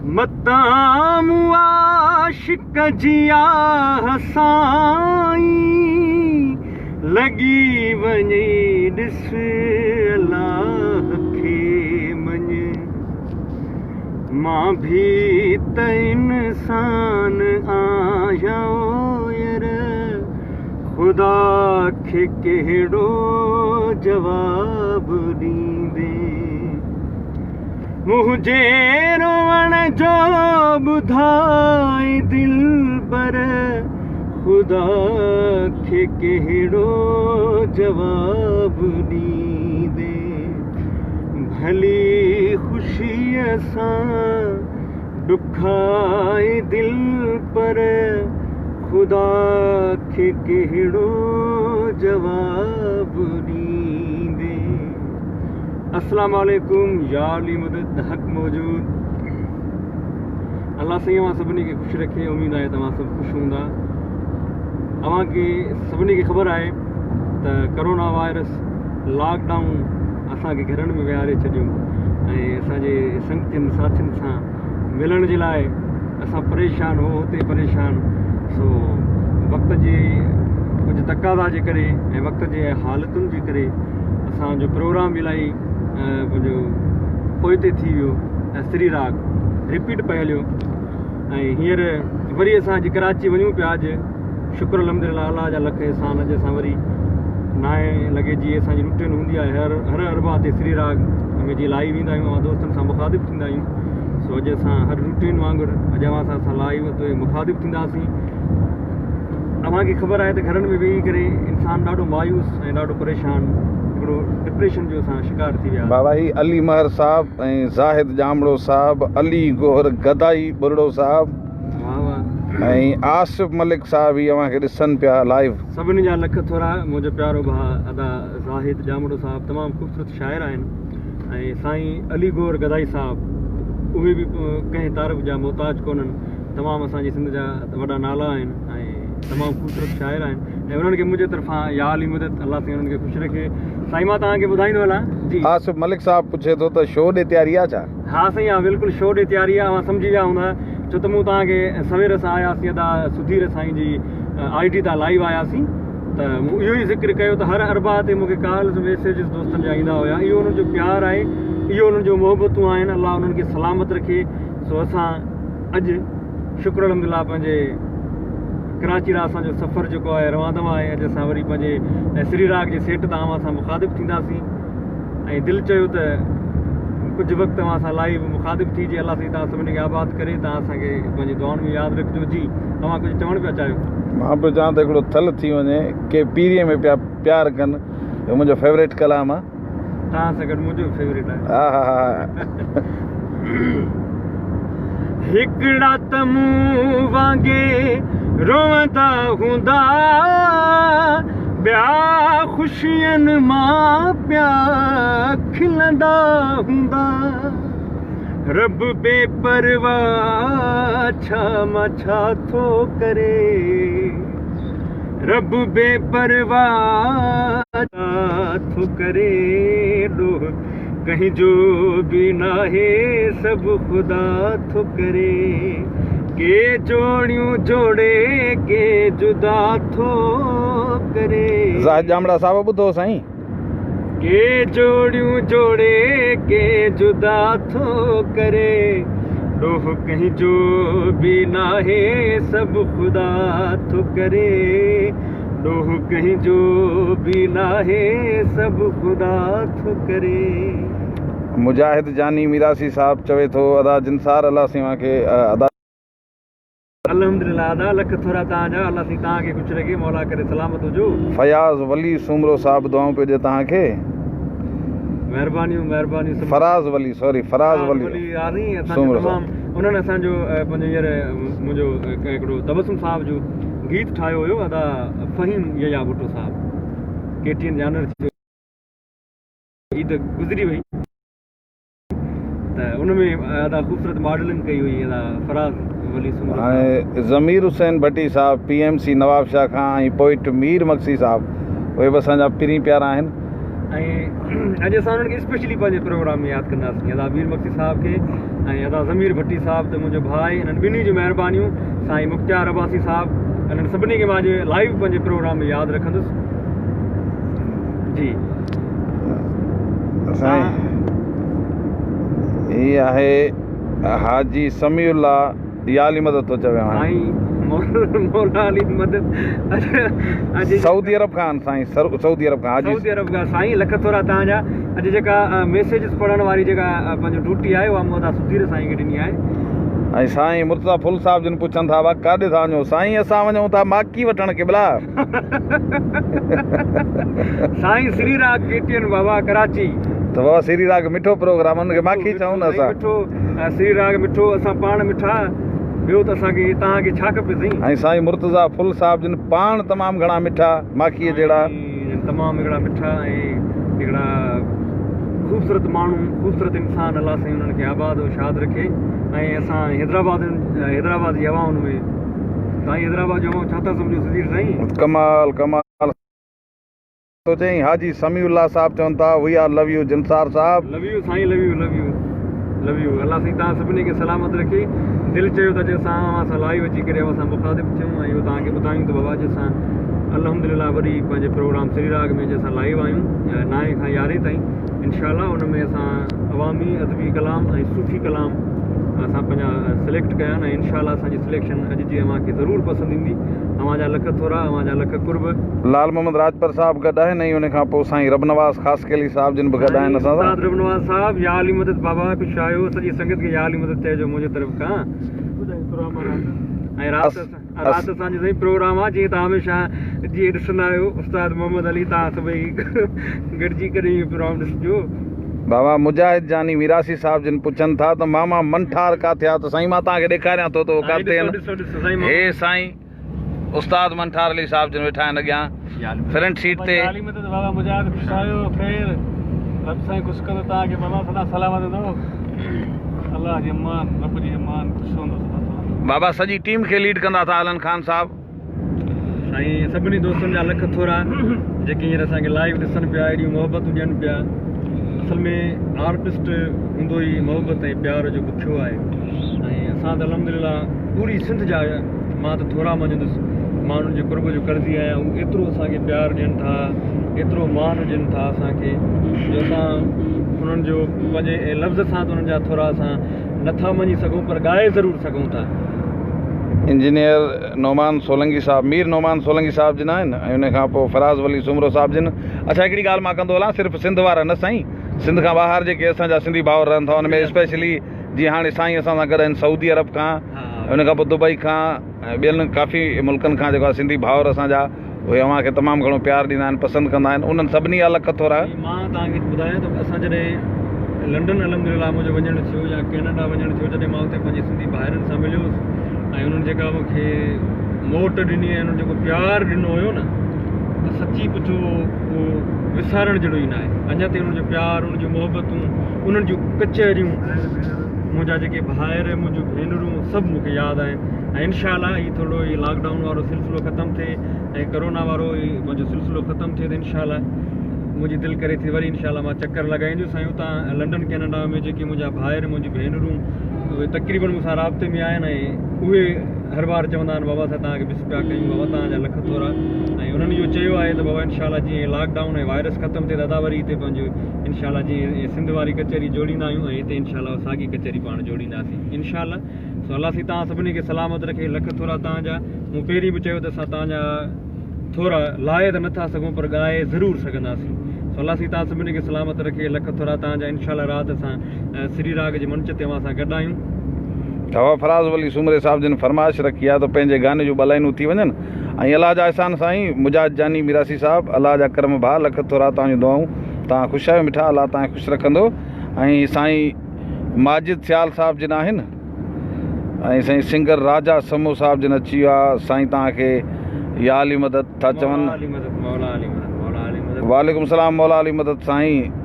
मताम आशिक जिया हसाई लगी वञे ॾिस अल्लाह खे मञ मां भी त इंसान आहियां यार खुदा खे कहिड़ो जवाब ॾींदे मुझे रोवण जो ॿुधाए दिल पर खुदा खे कहिड़ो जवाब ॾींदे भली ख़ुशीअ सां ॾुखाए दिल पर खुदा खे कहिड़ो जवाब ॾींदे। अस्सलाम वालेकुम या अली मदद हक़ मौजूद। अल्लाह साईं सभिनी खे ख़ुशि रखे। उम्मीद आहे तव्हां सभु ख़ुशि हूंदा। अव्हांखे सभिनी खे ख़बर आहे त करोना वायरस लॉकडाउन असांखे घरनि में विहारे छॾियो ऐं असांजे संगतियुनि साथियुनि सां मिलण जे लाइ असां परेशान हो हुते परेशान। सो वक़्त जे कुझु तक़ाज़ा जे करे ऐं वक़्त जे हालतुनि जे करे असांजो प्रोग्राम बि इलाही पंहिंजो पोइते थी वियो ऐं श्री राग रिपीट पियो हलियो ऐं हींअर वरी असां अॼु कराची वञूं पिया। अॼु शुक्र अलहमदिल्ला अल्लाह जा लख एहसान। अॼु असां वरी 9 लॻे जी असांजी रूटीन हूंदी आहे हर अरबा ते श्री राग में जीअं लाइव ईंदा आहियूं दोस्तनि सां मुखातिबु थींदा आहियूं। सो अॼु असां हर रूटीन वांगुरु अॼु असां लाइव ते मुखातिबु थींदासीं। अव्हांखे ख़बर आहे त घरनि में वेही करे इंसानु ॾाढो मायूस ऐं ॾाढो परेशान हिकिड़ो डिप्रेशन जो असां शिकार थी विया। बाबा ही अली महर साहब ऐं ज़ाहिद जामड़ो साहब, अली गोहर गदाई बुरड़ो साहब ऐं आसिफ मलिक साहब ही अव्हांखे ॾिसनि पिया लाइव। सभिनी जा लख थोरा। मुंहिंजो प्यारो भाउ अदा ज़ाहिद जामड़ो साहब तमामु ख़ूबसूरत शाइर आहिनि ऐं साईं अली गोहर गदाई साहब उहे बि कंहिं तारीफ़ जा मोहताज कोन्हनि। तमामु असांजी सिंध जा वॾा नाला आहिनि ऐं तमामु ख़ूबसूरत शाइर आहिनि ऐं उन्हनि खे मुंहिंजे तरफ़ां या अली मदद अल्लाह साईं उन्हनि खे ख़ुशि रखे। साईं मां तव्हांखे ॿुधाईंदो हलां जी। आसिफ मलिक साहब पुछे थो त शो ॾे तयारी आहे छा? हा साईं हा बिल्कुलु शो ॾे तयारी आहे। सम्झी विया हूंदा छो त मूं तव्हांखे सवेर सां आयासीं अदा सुधीर साईं जी ID तां लाइव आयासीं त मूं इहो ई ज़िक्र कयो त हर अरबा ते मूंखे कॉल्स मैसेजिस दोस्तनि जा ईंदा हुया। इहो उन्हनि जो प्यारु आहे, इहो उन्हनि जो मोहबतूं आहिनि। अल्लाह उन्हनि खे सलामत रखे। सो असां अॼु शुक्र अलहमदिल्ला पंहिंजे कराची रा असांजो सफ़र जेको आहे रवां आहे। अॼु असां वरी पंहिंजे श्री राग जे सेट तां असां मुखातिबु थींदासीं ऐं दिलि चयो त कुझु वक़्तु असां लाइव मुखातिबु थी जे। अल्लाह साईं तव्हां सभिनी खे आबाद करे। तव्हां असांखे पंहिंजी दुआउनि में यादि रखिजो। जी तव्हां कुझु चवणु पिया चाहियो? मां पियो चवां त हिकिड़ो थल थी वञे के पीरीअ में पिया प्यार कनि। इहो मुंहिंजो फेवरेट कलाम आहे। तव्हां सां गॾु मुंहिंजो फेवरेट आहे। हा हा हा हिकिड़ा त मूं वांगुरु रोवंदा हूंदा ॿिया ख़ुशियुनि मां पिया खिलंदा हूंदा। रब बेपरवाह छा मां छा थो करे। रब बेपरवाह छा थो करे। ॾोह कहीं जो भी नाहे सभु ख़ुदा थो करे। के जोड़ियूं जोड़े के जुदा थो करे। ज़ाहिद जामड़ा साहब ॿुधो साईं। के जोड़ियूं जोड़े के जुदा थो करे। ॾोह कहीं जो भी नाहे सभु ख़ुदा थो करे। ॾोह कहीं जो भी नाहे सभु ख़ुदा थो करे। मुजाहिद जानी मीरासी साहब चवे थो अदा जिनसार अल्लाह साईं खे अदा अल्हम्दुलिल्लाह अदा लख थोरा तव्हांजा। अल्लाह साईं तव्हांखे ख़ुशि रखे। मौला करे सलामत हुजो। फयाज़ वली सूमरो साहब दुआऊं पियो ॾिए तव्हांखे। महिरबानियूं महिरबानियूं। फराज़ वली सॉरी फराज़ वली उन्हनि असांजो पंहिंजो हींअर मुंहिंजो हिकिड़ो तबसुम साहब जो गीत ठाहियो हुयो अदा फ़हीम यया भुट्टो साहब। KTN जानवर ईद गुज़री वई त उनमें अदा ख़ूबसूरत मॉडलिंग कई हुई अदा फराज़ वली सूमरो। ऐं ज़मीर हुसैन भट्टी साहब PMC नवाब शाह खां ऐं पोइट मीर मक्सी साहब उहे बि असांजा पिरी प्यारा आहिनि। अॼु असां उन्हनि खे स्पेशली पंहिंजे प्रोग्राम में यादि कंदासीं, अदा मीर मक्सी साहिब खे ऐं अदा ज़मीर भट्टी साहिब, त मुंहिंजो भाउ, इन्हनि ॿिन्ही जूं महिरबानियूं, साईं मुख्तियार अब्बासी साहिब, इन्हनि सभिनी खे मां लाइव पंहिंजे प्रोग्राम में यादि रखंदुसि। जी ये आहे हाजी समीउल्ला याली मदद तो चवे साईं मौला अली मदद सऊदी अरब खान साईं सऊदी अरब खान हाजी सऊदी अरब खां साईं लख थोरा तव्हांजा। अॼु जेका मैसेजिस पढ़ण वारी जेका पंहिंजो ड्यूटी आहे उहा मूं सुधीर साईं खे ॾिनी आहे। ऐं साईं मुर्तज़ा फुल साहिब जिन पुछनि था काॾे था वञो? साईं असां वञूं था माकी वठण क़िबला। साईं श्री राग केटीएन बाबा कराची, त बाबा श्री राग मिठो प्रोग्राम, हुनखे माखी चऊं न असां। मिठो श्री राग मिठो, असां पाण मिठा, ॿियो त असांखे तव्हांखे छा खपे साईं। ऐं साईं मुर्तज़ा फुल साहिब जिन पाण तमामु घणा मिठा माखीअ जहिड़ा, तमामु हिकिड़ा मिठा ऐं हिकिड़ा ख़ूबसूरत माण्हू, ख़ूबसूरत इंसान, अलाह साईं उन्हनि खे आबाद और शाद रखे। ऐं असां हैदराबाद जी हवाउनि में, साईं हैदराबाद जो हवाऊं छा था सम्झो सुधीर साईं? कमाल कमाल। तो चई हाजी समीउल्ला साहिब चवनि था we are love you Jinsar Sahib. Love you साईं, love you love you love you. Allah साईं तव्हां सभिनी खे सलामत रखे। दिलि चयो त अॼु असां लाइव अची करे असां मुखातिब थियूं ऐं इहो तव्हांखे ॿुधायूं त बाबा अॼु असां अल्हम्दुलिल्लाह वरी पंहिंजे प्रोग्राम श्री राग में अॼु असां लाइव आहियूं 9 खां 11 ताईं इंशाअल्लाह। हुन में असां अवामी अदबी कलाम ऐं सूफ़ी कलाम असां पंहिंजा सिलेक्ट कया आहिनि ऐं इंशाअल्लाह असांजी सिलेक्शन अॼु जी अव्हांखे ज़रूरु पसंदि ईंदी। अव्हांजा लख थोरा, अव्हांजा लख कुर्ब। लाल मोहम्मद राजपर साहिब गॾु आहिनि ऐं उन खां पोइ साईं रबनवाज़ ख़ासकेली साहिब जिन बि गॾु आहिनि असां सां। रबनवाज़ साहिब या अली मदद बाबा कुझु आयो, सॼी संगत खे या अली मदद चइजो मुंहिंजे तरफ़ खां। ऐं राति असांजो साईं प्रोग्राम आहे, जीअं तव्हां हमेशह जीअं ॾिसंदा आहियो उस्ताद मोहम्मद अली, तव्हां सभई गॾिजी करे इहो प्रोग्राम ॾिसिजो। बाबा मुजाहिद जानी मिरासी साहिब जिन पुछनि था त मामा मनठार का थिया? त साईं मां तव्हांखे ॾेखारियां थो त काथे आहिनि। हे साईं उस्ताद मनठार अली साहिब जिन वेठा आहिनि अॻियां फ्रंट सीट ते। बाबा मुजाहिद ख़ुशि आहियो, ख़ैर रब साईं ख़ुशि कंदो तव्हांखे, बाबा सदा सलामत हूंदो, अलाह जी अमान, रब जी अमान, ख़ुशि हूंदो। बाबा सॼी टीम खे लीड कंदा था अलन खान साहिब। साईं सभिनी दोस्तनि जा लख थोरा जेके हींअर असांखे लाइव ॾिसनि पिया, एॾियूं मोहबतूं ॾियनि पिया। असल में आर्टिस्ट हूंदो ई मोहबत ऐं प्यार जो बुखियो आहे ऐं असां त अल्हम्दुलिल्लाह पूरी सिंध जा, मां त थोरा मञंदुसि, माण्हुनि जे कुर्ब जो कर्ज़ी आहियां। उहे एतिरो असांखे प्यार ॾियनि था, एतिरो मान ॾियनि था असांखे, जो असां उन्हनि जो पंहिंजे लफ़्ज़ सां त उन्हनि जा थोरा असां नथा मञी सघूं, पर ॻाए ज़रूरु सघूं था। इंजीनियर नोमान सोलंगी साहिब, मीर नोमान सोलंगी साहिब जिन आहिनि ऐं उन खां पोइ फराज़ वली सुमरो साहिब जिन। अच्छा हिकिड़ी ॻाल्हि मां कंदो हलां, सिर्फ़ु सिंध वारा न साईं, सिंध खां ॿाहिरि जेके असांजा सिंधी भाउर रहनि था हुन में स्पेशली जीअं हाणे साईं असां सां गॾु आहिनि सऊदी अरब खां, उन खां पोइ दुबई खां, ॿियनि काफ़ी मुल्कनि खां जेको आहे सिंधी भाउर असांजा, उहे अव्हांखे तमामु घणो प्यारु ॾींदा आहिनि, पसंदि कंदा आहिनि। उन्हनि सभिनी जा लख थोरा। मां तव्हांखे ॿुधायां त असां जॾहिं लंडन अल्हम्दुलिल्लाह मुंहिंजो वञणु थियो या कैनेडा वञणु थियो, जॾहिं मां हुते पंहिंजे सिंधी भाइरनि सां मिलियोसि ऐं उन्हनि जेका मूंखे मोट ॾिनी ऐं उन्हनि जेको प्यारु ॾिनो हुयो न, त सची पुछो उहो विसारण जहिड़ो ई न आहे। अञा ताईं उन्हनि जो प्यारु, उन्हनि जूं मोहबतूं, उन्हनि जूं कचहरियूं, मुंहिंजा जेके भाइर, मुंहिंजूं भेनरूं सभु मूंखे यादि आहिनि। ऐं इनशाअल्लाह हीउ थोरो ई लॉकडाउन वारो सिलसिलो ख़तमु थिए ऐं करोना वारो मुंहिंजो सिलसिलो ख़तमु थिए त इनशाअल्लाह मुंहिंजी दिलि करे थी वरी इनशाअल्लाह मां चकर लॻाईंदुसि। ऐं उतां लंडन कैनेडा में जेके मुंहिंजा भाइर, मुंहिंजी भेनरूं, उहे तक़रीबन मूंसां राब्ते में आहिनि ऐं उहे हर बार चवंदा आहिनि बाबा सां तव्हांखे मिस पिया कयूं, बाबा तव्हांजा लख थोरा। ऐं उन्हनि इहो चयो आहे त बाबा इनशाअल्लाह जीअं लॉकडाउन ऐं वायरस ख़तमु थिए दादा वरी हिते पंहिंजो इनशाअल्लाह जीअं सिंध वारी कचहरी जोड़ींदा आहियूं ऐं हिते इनशाअल्लाह साॻी कचहरी पाण जोड़ींदासीं इनशाअल्लाह। सो अलाह साईं तव्हां सभिनी खे सलामत रखे, लख थोरा तव्हांजा। मूं पहिरीं बि चयो त असां तव्हांजा थोरा लाहे त नथा सघूं पर ॻाए ज़रूरु सघंदासीं। सो अलाह साईं तव्हां सभिनी खे सलामत रखे, लख थोरा तव्हांजा। इनशाअल्लाह राति असां श्री राग जे मंच ते असां गॾु आहियूं। हवा फराज़ वली सुमरे साहिब जिन फरमाइश रखी आहे त पंहिंजे गाने जूं ॿलाइनूं थी वञनि ऐं अलाह जा अहसान साईं मुजाहिद जानी मिरासी साहिब, अलाह जा करम भाउ, लख थोरा तव्हांजूं दुआऊं। तव्हां ख़ुशि आहियो मिठा, अलाह तव्हांखे ख़ुशि रखंदो। ऐं साईं माजिद सियाल साहिब जिन आहिनि ऐं साईं सिंगर राजा समो साहिब जिन अची वियो आहे। साईं तव्हांखे या अली मदद था चवनि। वालेकुम सलाम मौला अली मदद साईं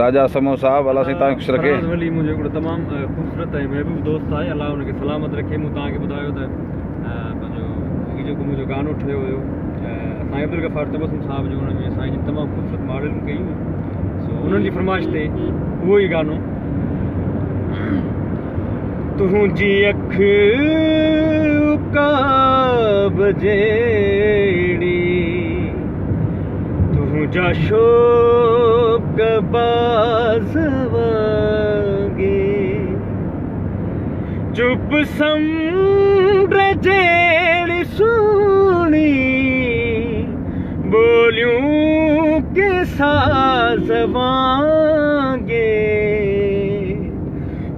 राजा समो साहिब, अलाह साईं तव्हांखे ख़ुशि रखे। वली मुंहिंजो हिकिड़ो तमामु ख़ूबसूरत ऐं महबूब दोस्त आहे, अलाह हुनखे सलामत रखे। मूं तव्हांखे ॿुधायो त पंहिंजो हीउ जेको मुंहिंजो गानो ठहियो हुयो साईं अब्दुल गफ़ार तबस्सुम साहब जो हुन में साईं तमामु ख़ूबसूरत मॉडल कयूं सो उन्हनि जी फरमाइश ते उहो ई गानो तुंहिंजी अख उकाब जहिड़ी तुंहिंजा शोक बाज़ वांगे चुप समुंड जहिड़ी सुहिणी बोलियूं के साज़ वांगे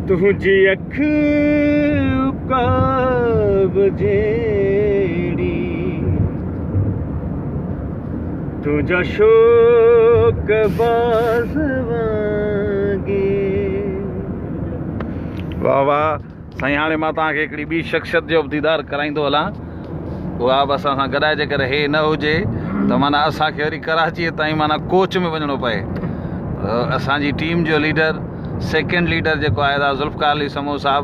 तुंहिंजी अख उकाब जहिड़ी तुंहिंजा शोक बाज़ वांगे। वाह वाह साईं। हाणे मां तव्हांखे हिकिड़ी ॿी शख़्सियत जो बि दीदार कराईंदो हलां। उहा बि असां सां गॾाइजे करे हे न हुजे त माना असांखे वरी कराचीअ ताईं माना कोच में वञिणो पए। असांजी टीम जो लीडर सेकेंड लीडर जेको आहे ज़ुल्फ़कार अली समो साहब,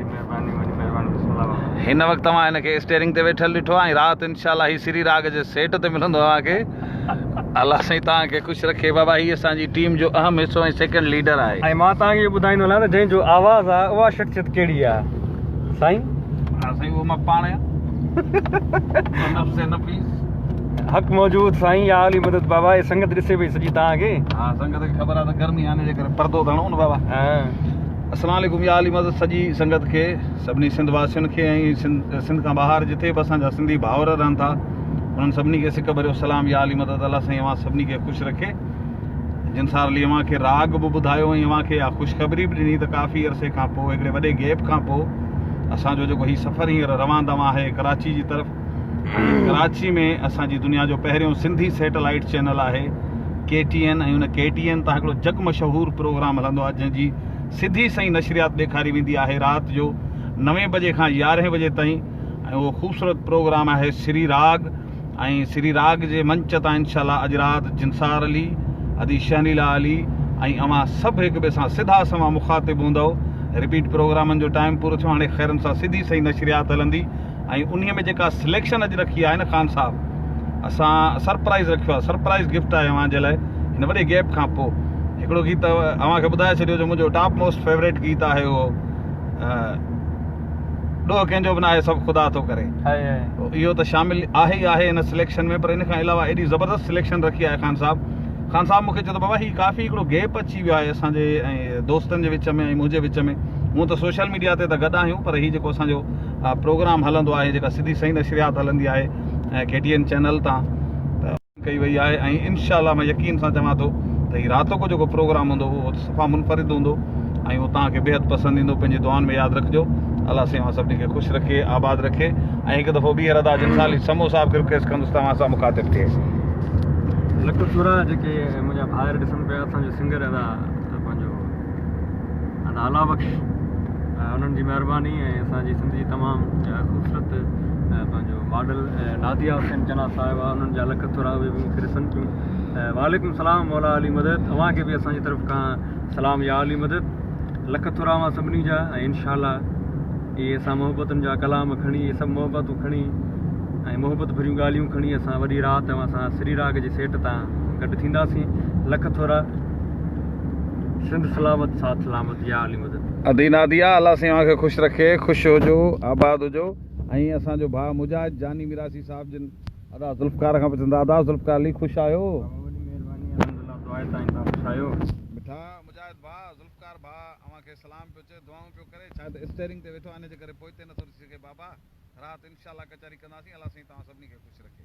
हिन वक़्तु तव्हां हिनखे स्टेयरिंग ते वेठल ॾिठो आहे ऐं राति इनशाला ही श्री राग जे सेट ते मिलंदो तव्हांखे। अलाह साईं तव्हांखे ख़ुशि रखे। बाबा हीअ असांजी टीम जो अहम हिसो ऐं सेकेंड लीडर आहे। ऐं मां तव्हांखे ॿुधाईंदो हलां न जंहिंजो आवाज़ आहे उहा शख़्सियत कहिड़ी आहे साईं? हा साईं उहो मां पाण आहियां। हक़ मौजूद साईं या अली मदद बाबा। ये संगत ॾिसे पई सॼी तव्हांखे। हा संगत खे ख़बर आहे त गर्मी आने जे करे परदो धणो न बाबा। अस्सलाम वालेकुम या अली मदद सॼी संगत खे, सभिनी सिंध वासियुनि खे ऐं सिंध खां ॿाहिरि जिथे बि असांजा सिंधी भाउर रहनि था उन्हनि सभिनी खे सिक भरियो सलाम या अली मदद। अलाह साईं अव्हां सभिनी खे ख़ुशि रखे। जिन सां अली अव्हांखे राग बि ॿुधायो ऐं अव्हांखे इहा ख़ुशख़बरी बि ॾिनी त काफ़ी अरसे खां पोइ हिकिड़े वॾे गैप खां पोइ असांजो जेको हीउ सफ़र हींअर रवां दवां आहे कराची जी तरफ़। कराची में असांजी दुनिया जो पहिरियों सिंधी सैटेलाइट चैनल आहे KTN ऐं उन KTN तां हिकिड़ो जग मशहूरु प्रोग्राम हलंदो आहे जंहिंजी सिधी सही नशरियात ॾेखारी वेंदी आहे राति जो 9 बजे खां 11 बजे ताईं। ऐं उहो ख़ूबसूरत प्रोग्राम आहे श्री राग। ऐं श्री राग जे मंच तां इनशाला अॼु राति जिनसार अली अदी शहनीला अली ऐं अव्हां सभु हिक ॿिए सां सिधा सवां मुखातिब हूंदव। रिपीट प्रोग्रामनि जो टाइम पूरो थियो, हाणे ख़ैरनि सां सिधी सही नशरियात हलंदी। ऐं उन्हीअ में जेका सिलेक्शन अॼु रखी आहे न ख़ान साहब, असां सरप्राइज़ रखियो आहे, सरप्राइज़ गिफ्ट आहे अव्हांजे लाइ हिन वॾे गैप खां पोइ। हिकिड़ो गीत अव्हांखे ॿुधाए छॾियो जो मुंहिंजो टॉप मोस्ट फेवरेट गीत आहे उहो ॾोह कंहिंजो बि न आहे सभु ख़ुदा थो करे। इहो त शामिलु आहे ई आहे हिन सिलेक्शन में, पर इन खां अलावा एॾी ज़बरदस्त सिलेक्शन रखी आहे ख़ान साहब। ख़ान साहब मूंखे चयो त बाबा हीउ काफ़ी हिकिड़ो गैप अची वियो आहे असांजे ऐं दोस्तनि जे विच में ऐं मुंहिंजे विच में। हूअं त सोशल मीडिया ते त गॾु आहियूं, पर हीउ जेको असांजो प्रोग्राम हलंदो आहे जेका सिधी सही नशरियात हलंदी आहे KTN चैनल तां त कई वई आहे। ऐं इनशाला मां यकीन सां चवां थो त हीउ राति को जेको प्रोग्राम हूंदो उहो सफ़ा मुनफ़रिद हूंदो ऐं उहो तव्हांखे बेहद पसंदि ईंदो। पंहिंजी दुआनि में यादि रखिजो। अलाह साईं सभिनी खे ख़ुशि रखे, आबाद रखे। ऐं हिकु दफ़ो ॿीहर अदा जिनसाली समो साहब खे रिक्वेस्ट कंदुसि तव्हां सां मुखातिब थिए। लख थोरा जेके मुंहिंजा भाइर ॾिसनि पिया असांजो सिंगर अदा पंहिंजो अदा अला बख़्श, उन्हनि जी महिरबानी ऐं असांजी सिंधी तमामु ख़ूबसूरत पंहिंजो मॉडल नादिया हुसैन जना साहिबा, उन्हनि जा लख थोरा उहे बि मूंखे ॾिसनि पियूं। वालेकुम सलाम मौला अली मदद। अव्हांखे बि असांजी तरफ़ खां सलाम या अली मदद। लख थोरा मां सभिनी जा। ऐं इनशाला इहे असां मोहबतुनि जा कलाम खणी, इहे सभु मोहबतूं खणी ऐं मोहबत भरियूं ॻाल्हियूं खणी असां वॾी राति तव्हां सां श्री राग जे सेट तां गॾु थींदासीं। लख थोरा। सिंध सलामत साथ सलामत या अली मदद। अदी नादिया अलाह साईं खे ख़ुशि रखे, ख़ुशि हुजो, आबाद हुजो। ऐं असांजो भाउ मुजाहिद जानी मिरासी साहिब जिन अदा ज़ुल्फ़कार खां पुछंदा अदा ज़ुल्फ़कार अली ख़ुशि आहियो? मिठा मुजाहिद भाउ ज़ुल्फ़कार भाउ अव्हांखे सलाम पियो चए, दुआऊं पियो करे। शायदि स्टेयरिंग ते वेठो आहे इन जे करे पोइ ते नथो ॾिसी सघे। बाबा राति इनशाला कचहरी कंदासीं। अलाह साईं तव्हां सभिनी खे ख़ुशि रखे।